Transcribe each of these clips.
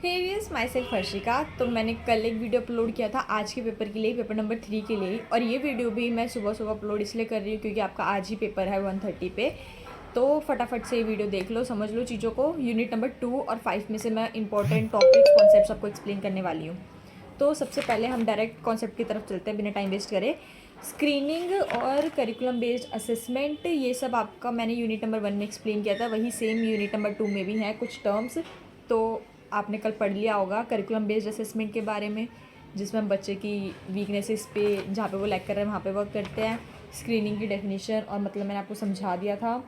हे viewers, myself Harshika. तो मैंने कल एक वीडियो अपलोड किया था आज के पेपर के लिए, पेपर नंबर 3 के लिए। और ये वीडियो भी मैं सुबह सुबह अपलोड इसलिए कर रही हूँ क्योंकि आपका आज ही पेपर है 1:30 पे। तो फटाफट से ये वीडियो देख लो, समझ लो चीज़ों को। यूनिट नंबर 2 और 5 में से मैं इंपॉर्टेंट टॉपिक्स कॉन्सेप्ट्स आपको एक्सप्लेन करने वाली हूँ। तो सबसे पहले हम डायरेक्ट कॉन्सेप्ट की तरफ चलते हैं बिना टाइम वेस्ट करें। स्क्रीनिंग और करिकुलम बेस्ड असेसमेंट, ये सब आपका मैंने यूनिट नंबर 1 में एक्सप्लेन किया था, वही सेम यूनिट नंबर 2 में भी है कुछ टर्म्स। तो आपने कल पढ़ लिया होगा करिकुलम बेस्ड असेसमेंट के बारे में, जिसमें हम बच्चे की वीकनेसेस पे जहाँ पे वो लैक कर रहे हैं वहाँ पे वर्क करते हैं। स्क्रीनिंग की डेफिनेशन और मतलब मैंने आपको समझा दिया था।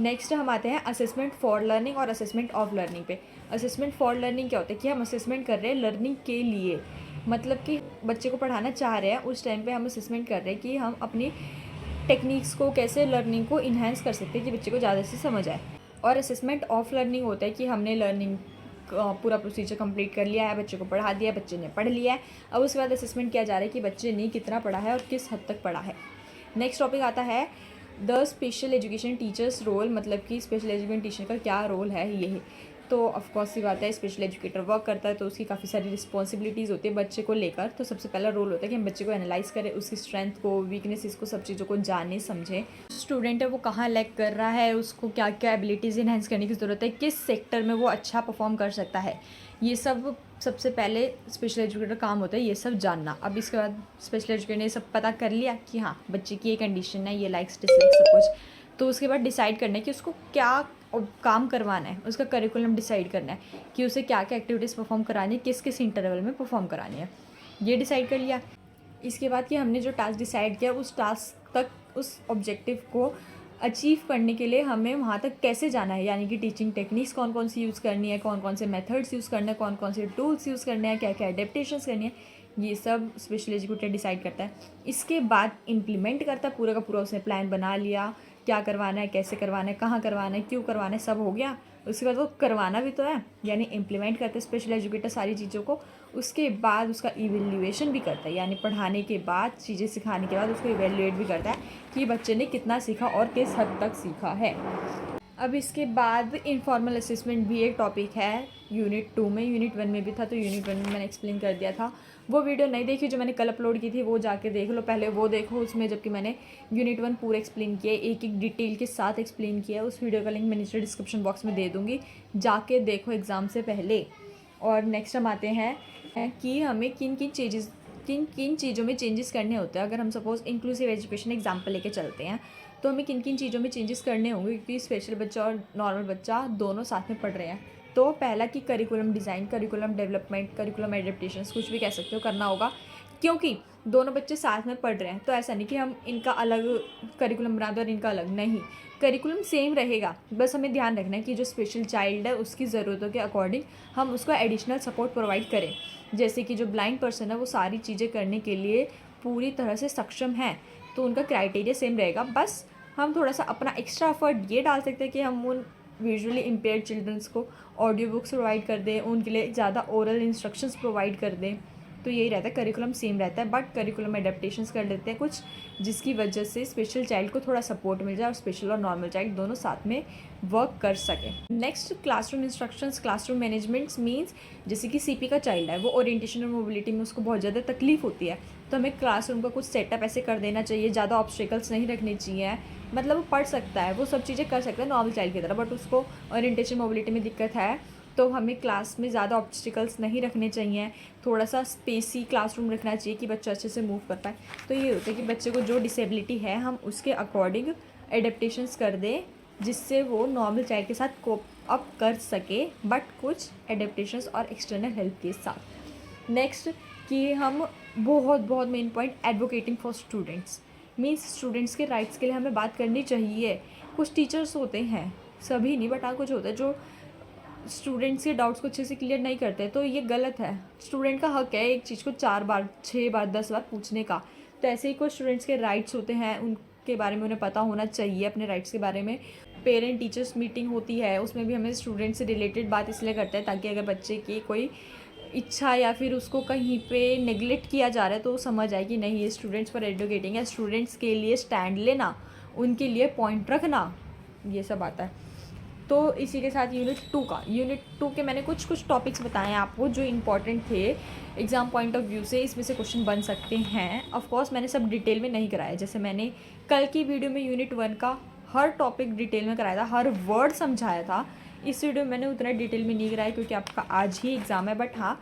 नेक्स्ट हम आते हैं असेसमेंट फॉर लर्निंग और असेसमेंट ऑफ लर्निंग पे। असेसमेंट फॉर लर्निंग क्या होता है कि हम असेसमेंट कर रहे हैं लर्निंग के लिए, मतलब कि बच्चे को पढ़ाना चाह रहे हैं, उस टाइम पे हम असेसमेंट कर रहे हैं कि हम अपनी टेक्निक्स को कैसे लर्निंग को इन्हेंस कर सकते हैं कि बच्चे को ज़्यादा से समझ आए। और असेसमेंट ऑफ लर्निंग होता है कि हमने लर्निंग पूरा प्रोसीजर कंप्लीट कर लिया है, बच्चे को पढ़ा दिया, बच्चे ने पढ़ लिया है। अब उसके बाद असेसमेंट किया जा रहा है कि बच्चे ने कितना पढ़ा है और किस हद तक पढ़ा है। नेक्स्ट टॉपिक आता है the special education teachers role, मतलब कि स्पेशल एजुकेशन टीचर का क्या रोल है ये। तो ऑफकोर्स सी बात है, स्पेशल एजुकेटर वर्क करता है तो उसकी काफ़ी सारी रिस्पॉन्सिबिलिटीज़ होती है बच्चे को लेकर। तो सबसे पहला रोल होता है कि हम बच्चे को एनालाइज करें, उसकी स्ट्रेंथ को, वीकनेसेस को, सब चीज़ों को जाने समझें। स्टूडेंट है वो कहाँ लैक कर रहा है, उसको क्या क्या एबिलिटीज़ इन्हेंस करने की ज़रूरत है, किस सेक्टर में वो अच्छा परफॉर्म कर सकता है, ये सब सबसे पहले स्पेशल एजुकेटर काम होता है ये सब जानना। अब इसके बाद स्पेशल एजुकेटर ने सब पता कर लिया कि हाँ बच्चे की ये कंडीशन है, ये लाइक्स डिसलाइक्स सब कुछ, तो उसके बाद डिसाइड करना है कि उसको क्या काम करवाना है, उसका करिकुलम डिसाइड करना है कि उसे क्या क्या एक्टिविटीज़ परफॉर्म करानी है, किस किस इंटरवल में परफॉर्म करानी है, ये डिसाइड कर लिया। इसके बाद कि हमने जो टास्क डिसाइड किया उस टास्क तक, उस ऑब्जेक्टिव को अचीव करने के लिए हमें वहाँ तक कैसे जाना है, यानी कि टीचिंग टेक्निक्स कौन कौन सी यूज़ करनी है, कौन कौन से मेथड्स यूज़ करने हैं, कौन कौन से टूल्स यूज़ करने हैं, क्या क्या एडेप्टेशंस करनी है, ये सब स्पेशल एजुकेटर डिसाइड करता है। इसके बाद इम्प्लीमेंट करता है पूरा का पूरा, उसने प्लान बना लिया क्या करवाना है, कैसे करवाना है, कहाँ करवाना है, क्यों करवाना है, सब हो गया। उसके बाद वो करवाना भी तो है, यानी इम्प्लीमेंट करते स्पेशल एजुकेटर सारी चीज़ों को। उसके बाद उसका इवेल्युएशन भी करता है, यानी पढ़ाने के बाद, चीज़ें सिखाने के बाद उसको इवेल्युएट भी करता है कि बच्चे ने कितना सीखा और किस हद तक सीखा है। अब इसके बाद इनफॉर्मल असेसमेंट भी एक टॉपिक है यूनिट 2 में, यूनिट 1 में भी था, तो यूनिट 1 में मैंने एक्सप्लेन कर दिया था। वो वीडियो नहीं देखी जो मैंने कल अपलोड की थी, वो जाके देख लो, पहले वो देखो उसमें, जबकि मैंने यूनिट 1 पूरा एक्सप्लेन किया है, एक एक डिटेल के साथ एक्सप्लेन किया है। उस वीडियो का लिंक मैं नीचे डिस्क्रिप्शन बॉक्स में दे दूँगी, जाके देखो एग्ज़ाम से पहले। और नेक्स्ट हम आते हैं कि हमें किन किन चीज़ों में चेंजेस करने होते हैं। अगर हम सपोज़ इंक्लूसिव एजुकेशन एग्जाम्पल लेके चलते हैं तो हमें किन किन चीज़ों में चेंजेस करने होंगे, क्योंकि स्पेशल बच्चा और नॉर्मल बच्चा दोनों साथ में पढ़ रहे हैं। तो पहला कि curriculum design, curriculum development, curriculum adaptations, कुछ भी कह सकते हो, करना होगा, क्योंकि दोनों बच्चे साथ में पढ़ रहे हैं। तो ऐसा नहीं कि हम इनका अलग करिकुलम बना दें और इनका अलग, नहीं, करिकुलम सेम रहेगा। बस हमें ध्यान रखना है कि जो स्पेशल चाइल्ड है उसकी ज़रूरतों के अकॉर्डिंग हम उसको एडिशनल सपोर्ट प्रोवाइड करें। जैसे कि जो ब्लाइंड पर्सन है वो सारी चीज़ें करने के लिए पूरी तरह से सक्षम है, तो उनका क्राइटेरिया सेम रहेगा। बस हम थोड़ा सा अपना एक्स्ट्रा एफर्ट ये डाल सकते हैं कि हम उन विजुअली इम्पेयर्ड चिल्ड्रंस को ऑडियो बुक्स प्रोवाइड कर दें, उनके लिए ज़्यादा ओरल इंस्ट्रक्शंस प्रोवाइड कर दें। तो यही रहता है, करिकुलम सेम रहता है, बट करिकुलम एडेप्टेशंस कर लेते हैं कुछ, जिसकी वजह से स्पेशल चाइल्ड को थोड़ा सपोर्ट मिल जाए और स्पेशल और नॉर्मल चाइल्ड दोनों साथ में वर्क कर सकें। Next classroom instructions, classroom managements means जैसे कि सीपी का चाइल्ड है, वो ओरिएंटेशन और मोबिलिटी में उसको बहुत ज़्यादा तकलीफ होती है, तो हमें क्लासरूम का कुछ सेटअप ऐसे कर देना चाहिए, ज़्यादा ऑब्स्टेकल्स नहीं रखने चाहिए। मतलब वो पढ़ सकता है, वो सब चीज़ें कर सकता है नॉर्मल चाइल्ड की तरह, बट उसको ओरिएंटेशन मोबिलिटी में दिक्कत है, तो हमें क्लास में ज़्यादा ऑब्स्टिकल्स नहीं रखने चाहिए, थोड़ा सा स्पेसी क्लासरूम रखना चाहिए कि बच्चा अच्छे से मूव कर पाए। तो ये होता है कि बच्चे को जो डिसेबिलिटी है हम उसके अकॉर्डिंग एडेप्टेशंस कर दें, जिससे वो नॉर्मल चाइल्ड के साथ कोप अप कर सके, बट कुछ एडेप्टेशंस और एक्सटर्नल हेल्प के साथ। नेक्स्ट कि हम बहुत बहुत main point, advocating for students means students के राइट्स के लिए हमें बात करनी चाहिए। कुछ टीचर्स होते हैं, सभी नहीं बट हाँ कुछ होता है, जो स्टूडेंट्स के डाउट्स को अच्छे से क्लियर नहीं करते, तो ये गलत है। स्टूडेंट का हक है एक चीज़ को 4 बार, 6 बार, 10 बार पूछने का। तो ऐसे ही कुछ स्टूडेंट्स के राइट्स होते हैं, उनके बारे में उन्हें पता होना चाहिए, अपने राइट्स के बारे में। पेरेंट टीचर्स मीटिंग होती है, उसमें भी हमें स्टूडेंट से रिलेटेड बात इसलिए करते हैं ताकि अगर बच्चे की कोई इच्छा या फिर उसको कहीं पे नेग्लेक्ट किया जा रहा है तो समझ आए कि नहीं, ये स्टूडेंट्स फॉर एडवोकेटिंग है, स्टूडेंट्स के लिए स्टैंड लेना, उनके लिए पॉइंट रखना, ये सब आता है। तो इसी के साथ यूनिट 2 के मैंने कुछ टॉपिक्स बताए हैं आपको जो इंपॉर्टेंट थे एग्ज़ाम पॉइंट ऑफ व्यू से, इसमें से क्वेश्चन बन सकते हैं। ऑफ कोर्स मैंने सब डिटेल में नहीं कराया, जैसे मैंने कल की वीडियो में यूनिट 1 का हर टॉपिक डिटेल में कराया था, हर वर्ड समझाया था। इस वीडियो में मैंने उतना डिटेल में नहीं कराया क्योंकि आपका आज ही एग्ज़ाम है। बट हाँ,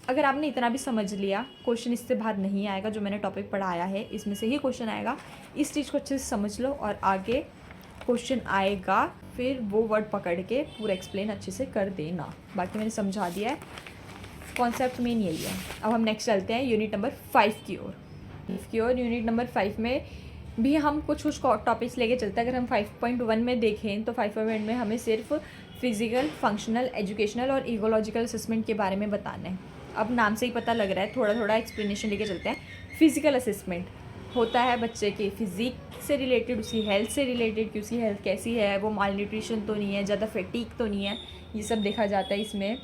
अगर आपने इतना भी समझ लिया, क्वेश्चन इससे बाहर नहीं आएगा। जो मैंने टॉपिक पढ़ाया है इसमें से ही क्वेश्चन आएगा, इस चीज़ को अच्छे से समझ लो और आगे क्वेश्चन आएगा फिर वो वर्ड पकड़ के पूरा एक्सप्लेन अच्छे से कर देना। बाकी मैंने समझा दिया है, कॉन्सेप्ट मेन यही है। अब हम नेक्स्ट चलते हैं यूनिट नंबर 5 की ओर। यूनिट नंबर 5 में भी हम कुछ टॉपिक्स लेके चलते हैं। अगर हम 5.1 में देखें तो 5.1 में हमें सिर्फ फिजिकल, फंक्शनल, एजुकेशनल और इकोलॉजिकल असेसमेंट के बारे में बताना है। अब नाम से ही पता लग रहा है, थोड़ा थोड़ा एक्सप्लेनेशन लेके चलते हैं। फिजिकल असेसमेंट होता है बच्चे के फिजिक से रिलेटेड, उसकी हेल्थ से रिलेटेड कि उसकी हेल्थ कैसी है, वो माल न्यूट्रिशन तो नहीं है, ज़्यादा फैटीक तो नहीं है, ये सब देखा जाता है। इसमें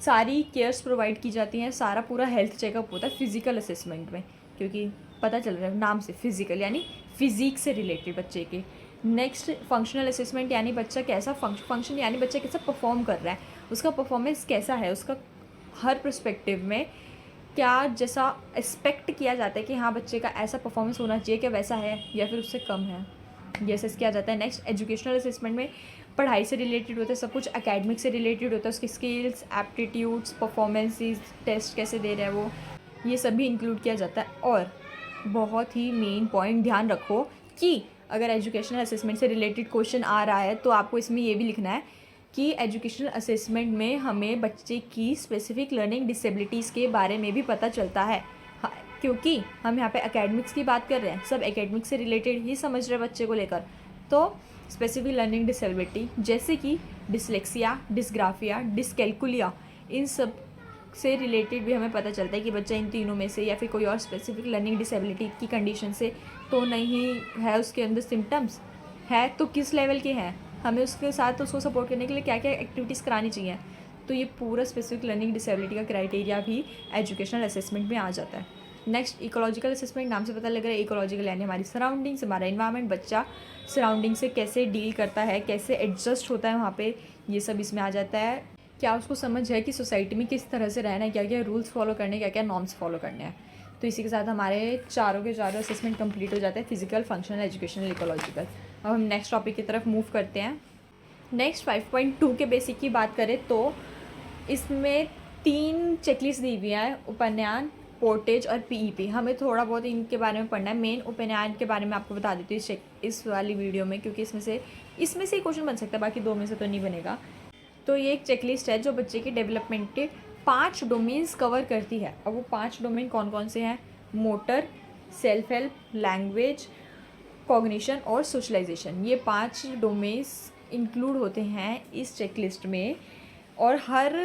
सारी केयर्स प्रोवाइड की जाती हैं, सारा पूरा हेल्थ चेकअप होता है फिजिकल असेसमेंट में, क्योंकि पता चल रहा है नाम से फिजिकल यानी फिजिक से रिलेटेड बच्चे के। नेक्स्ट फंक्शनल असेसमेंट यानी बच्चा कैसा फंक्शन यानी बच्चा कैसा परफॉर्म कर रहा है, उसका परफॉर्मेंस कैसा है, उसका हर पर्सपेक्टिव में क्या जैसा एक्सपेक्ट किया जाता है कि हाँ बच्चे का ऐसा परफॉर्मेंस होना चाहिए, क्या वैसा है या फिर उससे कम है, ये असेस किया जाता है। नेक्स्ट एजुकेशनल असेसमेंट में पढ़ाई से रिलेटेड होता है, सब कुछ एकेडमिक से रिलेटेड होता है, उसकी स्किल्स, एप्टीट्यूड्स, परफॉर्मेंसेस, टेस्ट कैसे दे रहा है वो, ये सब भी इंक्लूड किया जाता है। और बहुत ही मेन पॉइंट ध्यान रखो कि अगर एजुकेशनल असेसमेंट से रिलेटेड क्वेश्चन आ रहा है तो आपको इसमें ये भी लिखना है कि एजुकेशनल असेसमेंट में हमें बच्चे की स्पेसिफिक लर्निंग डिसेबिलिटीज़ के बारे में भी पता चलता है। क्योंकि हम यहाँ पे एकेडमिक्स की बात कर रहे हैं, सब एकेडमिक्स से रिलेटेड ही समझ रहे हैं बच्चे को लेकर। तो स्पेसिफिक लर्निंग डिसेबिलिटी जैसे कि डिसलेक्सिया, डिसग्राफिया, डिसकैल्कुलिया, इन सब से रिलेटेड भी हमें पता चलता है कि बच्चा इन तीनों में से या फिर कोई और स्पेसिफिक लर्निंग डिसेबिलिटी की कंडीशन से तो नहीं है, उसके अंदर सिम्टम्स है तो किस लेवल के हैं, हमें उसके साथ उसको सपोर्ट करने के लिए क्या क्या एक्टिविटीज़ करानी चाहिए। तो ये पूरा स्पेसिफिक लर्निंग डिसेबिलिटी का क्राइटेरिया भी एजुकेशनल असेसमेंट में आ जाता है। नेक्स्ट इकोलॉजिकल असेसमेंट, नाम से पता लग रहा है इकोलॉजिकल यानी हमारी सराउंडिंग्स, हमारा इन्वायरमेंट, बच्चा सराउंडिंग से कैसे डील करता है, कैसे एडजस्ट होता है वहाँ पे, ये सब इसमें आ जाता है। क्या उसको समझ है कि सोसाइटी में किस तरह से रहना है, क्या क्या रूल्स फॉलो करने हैं, क्या क्या नॉर्म्स फॉलो करने हैं। तो इसी के साथ हमारे चारों के चारों असेसमेंट कंप्लीट हो जाते हैं, फिजिकल, फंक्शनल, एजुकेशनल, इकोलॉजिकल। अब हम नेक्स्ट टॉपिक की तरफ मूव करते हैं। नेक्स्ट 5.2 के बेसिक की बात करें तो इसमें 3 चेकलिस्ट दी हुई है, उपन्यान, पोर्टेज और पीईपी। हमें थोड़ा बहुत इनके बारे में पढ़ना है। मेन उपन्यान के बारे में आपको बता देती हूँ इस वाली वीडियो में, क्योंकि इसमें से ही क्वेश्चन बन सकता है, बाकी 2 में से तो नहीं बनेगा। तो ये एक चेकलिस्ट है जो बच्चे के डेवलपमेंट के 5 डोमेन्स कवर करती है। और वो 5 डोमेन कौन कौन से हैं? Motor, self help, language, cognition और सोशलाइजेशन। ये 5 डोमेन्स इंक्लूड होते हैं इस चेकलिस्ट में, और हर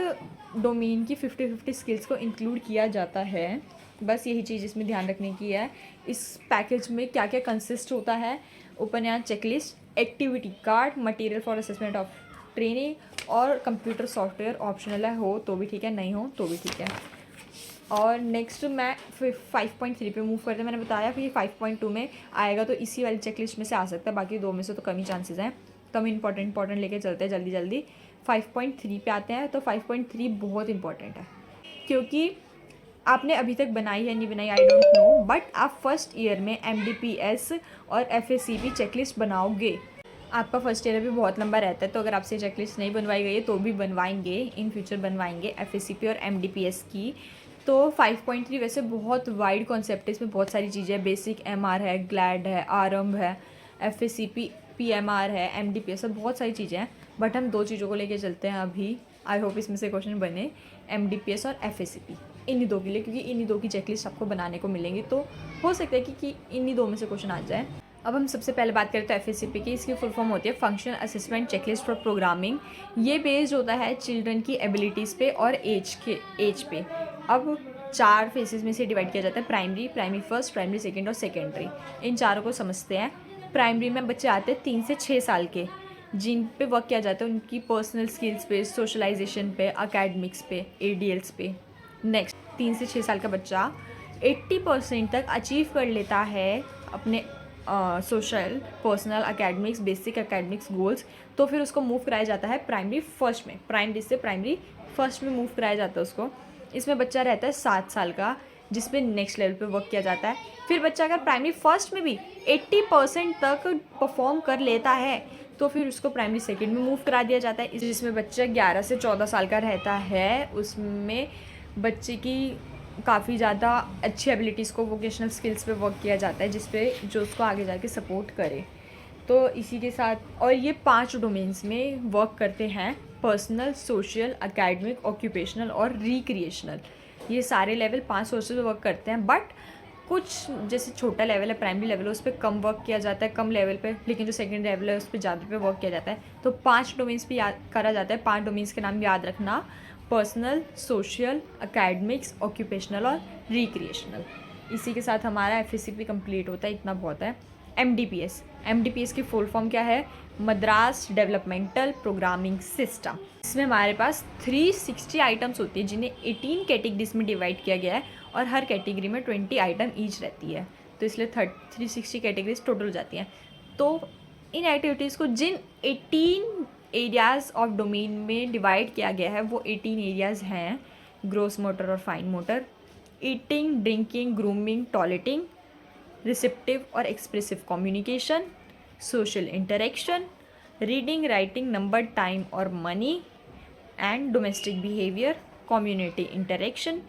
डोमेन की 50-50 स्किल्स को इंक्लूड किया जाता है। बस यही चीज़ इसमें ध्यान रखने की है। इस पैकेज में क्या क्या कंसिस्ट होता है? उपन्यास checklist, activity card, material for assessment of training और कंप्यूटर सॉफ्टवेयर। ऑप्शनल है, हो तो भी ठीक है, नहीं हो तो भी ठीक है। और नेक्स्ट मैं फिर 5.3 पे मूव करते हैं। मैंने बताया कि 5.2 में आएगा तो इसी वाली चेकलिस्ट में से आ सकता है, बाकी 2 में से तो कम ही चांसेस हैं। तो हम इंपॉर्टेंट लेके चलते हैं जल्दी 5.3 पे आते हैं। तो 5.3 बहुत इंपॉर्टेंट है क्योंकि आपने अभी तक बनाई है नहीं बनाई आई डोंट नो, बट आप फर्स्ट ईयर में MDPS और FACP चेकलिस्ट बनाओगे। आपका फर्स्ट ईयर भी बहुत लंबा रहता है, तो अगर आपसे चेकलिस्ट नहीं बनवाई गई है तो भी बनवाएंगे, इन फ्यूचर बनवाएंगे FACP और MDPS की। तो 5.3 वैसे बहुत वाइड कॉन्सेप्ट है, इसमें बहुत सारी चीज़ें हैं। बेसिक MR है, ग्लैड है, आरंभ है, FACP PMR है, MDPS है, बहुत सारी चीज़ें हैं। बट हम 2 चीज़ों को लेके चलते हैं अभी। आई होप इसमें से क्वेश्चन बने MDPS और FACP, इन्हीं 2 के लिए, क्योंकि इन्हीं 2 की चेकलिस्ट आपको बनाने को मिलेंगी। तो हो सकता है कि इन्हीं 2 में से क्वेश्चन आ जाए। अब हम सबसे पहले बात करें तो FACP की। इसकी फुल फॉर्म होती है functional assessment checklist for programming. ये बेस्ड होता है चिल्ड्रन की एबिलिटीज़ पे और एज पे। अब 4 फेजेस में से डिवाइड किया जाता है, प्राइमरी फर्स्ट, प्राइमरी सेकेंड और सेकेंडरी। इन चारों को समझते हैं। प्राइमरी में बच्चे आते हैं 3 से 6 साल के, जिन पे वर्क किया जाता है उनकी पर्सनल स्किल्स पे, सोशलाइजेशन पे, अकेडमिक्स पे, ADLs पे। नेक्स्ट 3 से 6 साल का बच्चा 80% तक अचीव कर लेता है अपने social, personal, academics, basic academics goals, तो फिर उसको मूव कराया जाता है प्राइमरी फर्स्ट में, प्राइमरी से प्राइमरी फर्स्ट में मूव कराया जाता है उसको। इसमें बच्चा रहता है 7 साल का, जिस पे नेक्स्ट लेवल पे वर्क किया जाता है। फिर बच्चा अगर प्राइमरी फर्स्ट में भी 80% तक परफॉर्म कर लेता है तो फिर उसको प्राइमरी सेकंड में मूव करा दिया जाता है, जिसमें बच्चा 11 से 14 साल का रहता है। उसमें बच्चे की काफ़ी ज़्यादा अच्छी एबिलिटीज़ को, वोकेशनल स्किल्स पे वर्क किया जाता है, जिस पे जो उसको आगे जाके सपोर्ट करे। तो इसी के साथ, और ये 5 डोमेन्स में वर्क करते हैं, पर्सनल, सोशल, एकेडमिक, ऑक्यूपेशनल और रिक्रिएशनल। ये सारे लेवल 5 सोर्सेज पे वर्क करते हैं। बट कुछ जैसे छोटा लेवल है, प्राइमरी लेवल है, उस पर कम वर्क किया जाता है, कम लेवल पे, लेकिन जो सेकंड लेवल है उस पर ज़्यादा पे वर्क किया जाता है। तो 5 डोमेन्स पे याद करा जाता है। 5 डोमेन्स के नाम याद रखना: पर्सनल, सोशल, एकेडमिक्स, ऑक्यूपेशनल और रिक्रिएशनल। इसी के साथ हमारा FACP कंप्लीट होता है, इतना बहुत है। MDPS की फुल फॉर्म क्या है? Madras developmental programming system. इसमें हमारे पास 360 आइटम्स होती है, जिन्हें 18 कैटेगरीज में डिवाइड किया गया है, और हर कैटेगरी में 20 आइटम ईच रहती है। तो इसलिए 360 कैटेगरीज टोटल हो जाती हैं। तो इन एक्टिविटीज़ को जिन 18 एरियाज़ ऑफ डोमेन में डिवाइड किया गया है, वो 18 एरियाज़ हैं: ग्रोस मोटर और fine motor, eating, drinking, grooming, toileting, receptive और expressive communication, social interaction, reading, writing, number, time और money, and domestic behaviour, community interaction,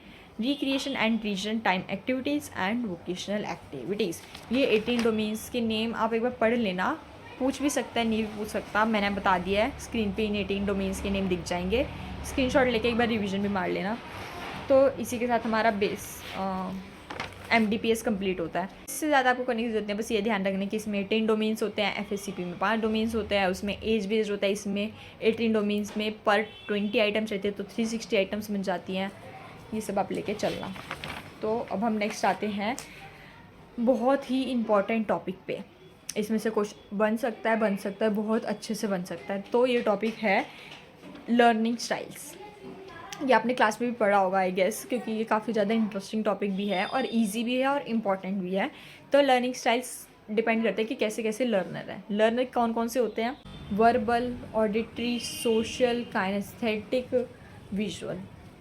recreation and reason time activities and vocational activities. ये 18 domains के name आप एक बार पढ़ लेना, पूछ भी सकता है, नहीं भी पूछ सकता, मैंने बता दिया है। स्क्रीन पे इन 18 डोमेन्स के नेम दिख जाएंगे, स्क्रीनशॉट लेके एक बार रिवीजन भी मार लेना। तो इसी के साथ हमारा बेस MDPS कंप्लीट होता है। इससे ज़्यादा आपको करने की जरूरत नहीं है, बस ये ध्यान रखना कि इसमें 18 डोमेन्स होते हैं, FACP में 5 डोमेन्स होते हैं, उसमें एज बेस्ड होता है। इसमें 18 डोमेन्स में पर 20 आइटम्स रहते हैं, तो 360 आइटम्स बन जाती हैं। ये सब आप लेके चलना। तो अब हम नेक्स्ट आते हैं बहुत ही इम्पॉर्टेंट टॉपिक पे। इसमें से क्वेश्चन बन सकता है, बहुत अच्छे से बन सकता है। तो ये टॉपिक है लर्निंग स्टाइल्स। ये आपने क्लास में भी पढ़ा होगा आई गेस, क्योंकि ये काफ़ी ज़्यादा इंटरेस्टिंग टॉपिक भी है और इजी भी है और इम्पॉर्टेंट भी है। तो लर्निंग स्टाइल्स डिपेंड करते हैं कि कैसे कैसे लर्नर है। लर्नर कौन कौन से होते हैं? Verbal, auditory, social, kinesthetic, visual.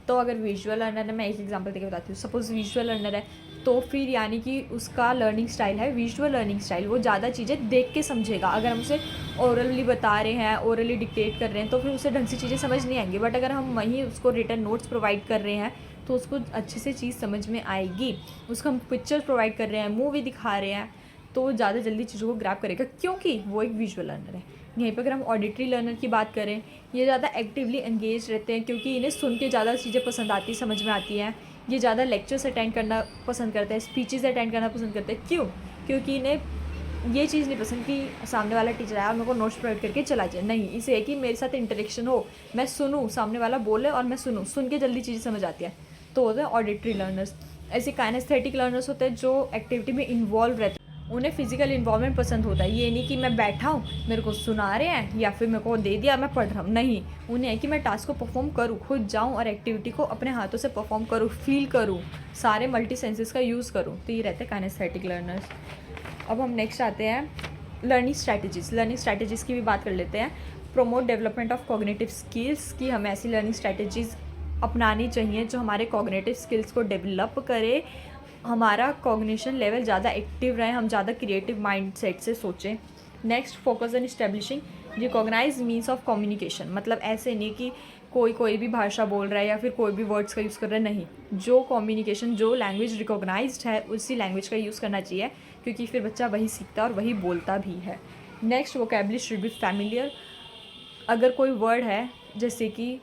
तो अगर विजुअल लर्नर है, मैं एक एग्जांपल देके बताती हूँ। सपोज विजुअल लर्नर है, तो फिर यानी कि उसका लर्निंग स्टाइल है विजुअल लर्निंग स्टाइल। वो ज़्यादा चीज़ें देख के समझेगा। अगर हम उसे ओरली बता रहे हैं, ओरली डिक्टेट कर रहे हैं, तो फिर उसे ढंग से चीज़ें समझ नहीं आएंगी। बट अगर हम वहीं उसको रिटन नोट्स प्रोवाइड कर रहे हैं तो उसको अच्छे से चीज़ समझ में आएगी। उसको हम पिक्चर्स प्रोवाइड कर रहे हैं, मूवी दिखा रहे हैं, तो ज़्यादा जल्दी चीज़ों को ग्रैब करेगा, क्योंकि वो एक विजुअल लर्नर है। यहीं पर अगर हम ऑडिटरी लर्नर की बात करें, ये ज़्यादा एक्टिवली एंगेज रहते हैं, क्योंकि इन्हें सुन के ज़्यादा चीज़ें पसंद आती, समझ में आती हैं। ये ज़्यादा लेक्चर्स अटेंड करना पसंद करते हैं, स्पीचेस अटेंड करना पसंद करते हैं। क्यों? क्योंकि इन्हें ये चीज़ नहीं पसंद कि सामने वाला टीचर आया और मेरे को नोट्स प्रोवाइड करके चला जाए। नहीं, इसे है कि मेरे साथ इंटरेक्शन हो, मैं सुनूँ, सामने वाला बोले और मैं सुनूँ, सुन के जल्दी चीज़ें समझ आती है। तो होते हैं ऑडिटरी लर्नर्स। ऐसे काइनेस्थेटिक लर्नर्स होते हैं जो एक्टिविटी में इन्वॉल्व रहते हैं। उन्हें फिजिकल इन्वॉल्वमेंट पसंद होता है। ये नहीं कि मैं बैठा हूँ, मेरे को सुना रहे हैं या फिर मेरे को दे दिया मैं पढ़ रहा हूँ। नहीं, उन्हें है कि मैं टास्क को परफॉर्म करूँ, खुद जाऊँ और एक्टिविटी को अपने हाथों से परफॉर्म करूँ, फील करूँ, सारे मल्टी सेंसेस का यूज़ करूँ। तो ये रहते हैं काइनेस्थेटिक लर्नर्स। अब हम नेक्स्ट आते हैं लर्निंग स्ट्रैटेजीज़। लर्निंग स्ट्रैटेजीज़ की भी बात कर लेते हैं। Promote development of cognitive skills की हमें ऐसी लर्निंग स्ट्रैटेजीज़ अपनानी चाहिए जो हमारे कॉग्निटिव स्किल्स को डेवलप करे, हमारा कॉग्निशन लेवल ज़्यादा एक्टिव रहे, हम ज़्यादा क्रिएटिव माइंड सेट से सोचें। Next, focus on establishing recognize means of communication. मतलब ऐसे नहीं कि कोई भी भाषा बोल रहा है या फिर कोई भी वर्ड्स का यूज़ कर रहा है। नहीं, जो कम्युनिकेशन, जो लैंग्वेज रिकॉग्नाइज्ड है, उसी लैंग्वेज का यूज़ करना चाहिए, क्योंकि फिर बच्चा वही सीखता है और वही बोलता भी है। Next, vocabulary should be familiar. अगर कोई वर्ड है, जैसे कि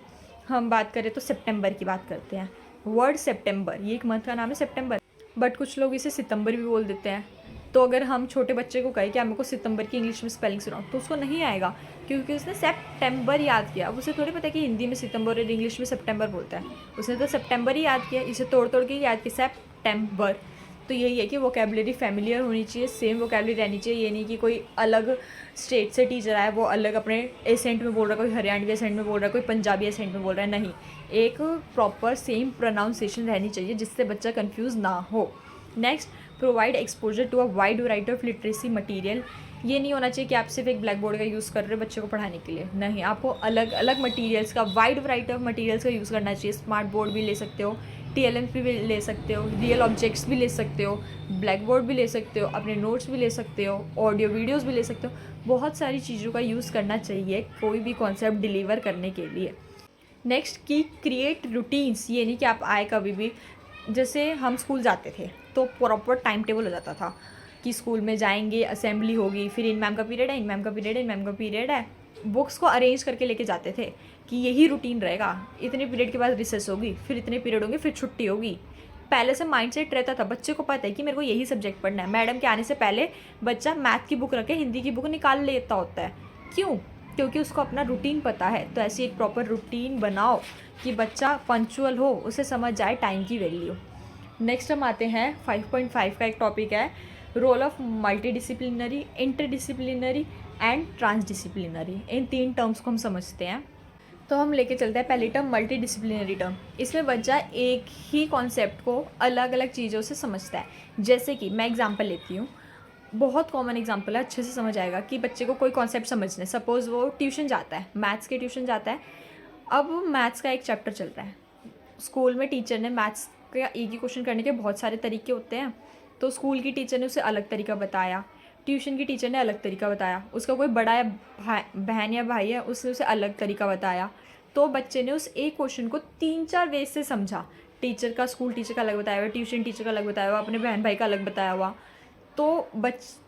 हम बात करें तो सितंबर की बात करते हैं। वर्ड सितंबर, ये एक मंथ का नाम है सितंबर, बट कुछ लोग इसे सितंबर भी बोल देते हैं। तो अगर हम छोटे बच्चे को कहें कि मेरे को सितंबर की इंग्लिश में स्पेलिंग सुनाओ, तो उसको नहीं आएगा, क्योंकि उसने सितंबर याद किया। अब उसे थोड़ी पता है कि हिंदी में सितंबर और इंग्लिश में सितंबर बोलता है। उसने तो सितंबर ही याद किया, इसे तोड़ तोड़ के याद किया, सितंबर। तो यही है कि वोकैबुलरी फैमिलियर होनी चाहिए, सेम वोकैबुलरी रहनी चाहिए। ये नहीं कि कोई अलग स्टेट से टीचर आया, वो अलग अपने एसेंट में बोल रहा है, कोई हरियाणवी एसेंट में बोल रहा है, कोई पंजाबी एसेंट में बोल रहा है। नहीं, एक प्रॉपर सेम प्रोनाउंसिएशन रहनी चाहिए, जिससे बच्चा कंफ्यूज ना हो। Next, provide exposure to a wide variety of literacy material. ये नहीं होना चाहिए कि आप सिर्फ एक ब्लैक बोर्ड का यूज़ कर रहे हो बच्चे को पढ़ाने के लिए, नहीं, आपको अलग अलग मटीरियल्स का, वाइड वैरायटी ऑफ मटीरियल्स का यूज़ करना चाहिए। स्मार्ट बोर्ड भी ले सकते हो, TLMs भी ले सकते हो, रियल ऑब्जेक्ट्स भी ले सकते हो, ब्लैक बोर्ड भी ले सकते हो, अपने नोट्स भी ले सकते हो, ऑडियो वीडियोज़ भी ले सकते हो। बहुत सारी चीज़ों का यूज़ करना चाहिए कोई भी कॉन्सेप्ट डिलीवर करने के लिए। नेक्स्ट की क्रिएट रूटीन्स। ये नहीं कि आप आए कभी भी, जैसे हम स्कूल जाते थे तो प्रॉपर टाइम टेबल हो जाता था कि स्कूल में जाएंगे, असेंबली होगी, फिर इन मैम का पीरियड है, इन मैम का पीरियड है, इन मैम का पीरियड है। बुक्स को अरेंज करके लेके जाते थे कि यही रूटीन रहेगा, इतने पीरियड के बाद रिसेस होगी, फिर इतने पीरियड होंगे, फिर छुट्टी होगी। पहले से माइंडसेट रहता था, बच्चे को पता है कि मेरे को यही सब्जेक्ट पढ़ना है। मैडम के आने से पहले बच्चा मैथ की बुक रखे, हिंदी की बुक निकाल लेता होता है। क्यों? क्योंकि उसको अपना रूटीन पता है। तो ऐसी एक प्रॉपर रूटीन बनाओ कि बच्चा पंक्चुअल हो, उसे समझ जाए टाइम की वैल्यू। नेक्स्ट हम आते हैं 5.5 का एक टॉपिक है role of multidisciplinary, interdisciplinary and transdisciplinary. इन 3 टर्म्स को हम समझते हैं। तो हम लेके चलते हैं पहली टर्म मल्टीडिसिप्लिनरी टर्म। इसमें बच्चा एक ही कॉन्सेप्ट को अलग अलग चीज़ों से समझता है। जैसे कि मैं एग्जांपल लेती हूँ, बहुत कॉमन एग्जांपल है, अच्छे से समझ आएगा कि बच्चे को कोई कॉन्सेप्ट समझना है। सपोज़ वो ट्यूशन जाता है, मैथ्स के ट्यूशन जाता है। अब मैथ्स का एक चैप्टर चल रहा है, स्कूल में टीचर ने मैथ्स का एक ही क्वेश्चन करने के बहुत सारे तरीके होते हैं। तो स्कूल की टीचर ने उसे अलग तरीका बताया, ट्यूशन की टीचर ने अलग तरीका बताया, उसका कोई बड़ा या बहन या भाई है, उसने उसे अलग तरीका बताया। तो बच्चे ने उस एक क्वेश्चन को 3-4 वे से समझा। टीचर का, स्कूल टीचर का अलग बताया हुआ, ट्यूशन टीचर का अलग बताया हुआ, अपने बहन भाई का अलग बताया हुआ। तो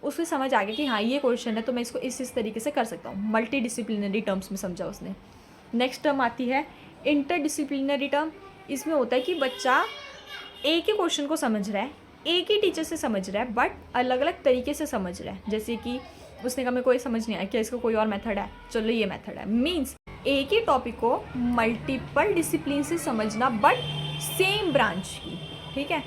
उसे समझ आ गया कि हाँ ये क्वेश्चन है तो मैं इसको इस तरीके से कर सकता हूँ। मल्टी डिसिप्लिनरी टर्म्स में समझा उसने। नेक्स्ट टर्म आती है इंटरडिसिप्लिनरी टर्म। इसमें होता है कि बच्चा एक ही क्वेश्चन को समझ रहा है, एक ही टीचर से समझ रहा है, बट अलग अलग तरीके से समझ रहा है। जैसे कि उसने कहा मेरे को ये समझ नहीं आया, क्या इसका कोई और मेथड है, चलो ये मेथड है। मीन्स एक ही टॉपिक को मल्टीपल डिसिप्लिन से समझना, बट सेम ब्रांच की, ठीक है।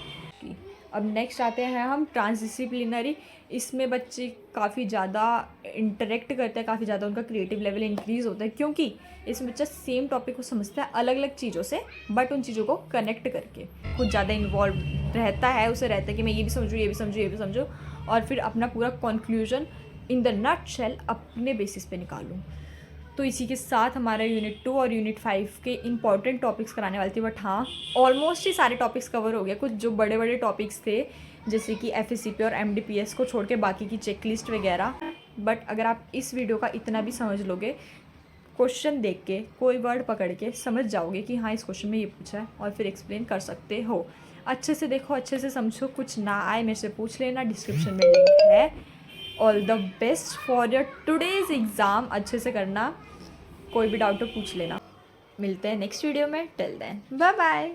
अब नेक्स्ट आते हैं हम ट्रांसडिसिप्लिनरी। इसमें बच्चे काफ़ी ज़्यादा इंटरेक्ट करते हैं, काफ़ी ज़्यादा उनका क्रिएटिव लेवल इंक्रीज़ होता है, क्योंकि इसमें बच्चा सेम टॉपिक को समझता है अलग अलग चीज़ों से, बट उन चीज़ों को कनेक्ट करके कुछ ज़्यादा इन्वॉल्व रहता है। उसे रहता है कि मैं ये भी समझूँ, ये भी समझूँ, ये भी समझूँ, और फिर अपना पूरा कंक्लूजन इन द नटशेल अपने बेसिस पे निकालूँ। तो इसी के साथ हमारा यूनिट 2 और यूनिट 5 के इंपॉर्टेंट टॉपिक्स कराने वाली थी, बट हाँ ऑलमोस्ट ही सारे टॉपिक्स कवर हो गए। कुछ जो बड़े बड़े टॉपिक्स थे जैसे कि FACP और MDPS को छोड़ के बाकी की चेकलिस्ट वगैरह। बट अगर आप इस वीडियो का इतना भी समझ लोगे, क्वेश्चन देख के कोई वर्ड पकड़ के समझ जाओगे कि हाँ इस क्वेश्चन में ये पूछा है, और फिर एक्सप्लेन कर सकते हो। अच्छे से देखो, अच्छे से समझो, कुछ ना आए मेरे से पूछ लेना, डिस्क्रिप्शन में लिंक है। All the best for your today's exam. अच्छे से करना, कोई भी डाउट हो पूछ लेना। मिलते हैं नेक्स्ट वीडियो में। Till then bye bye.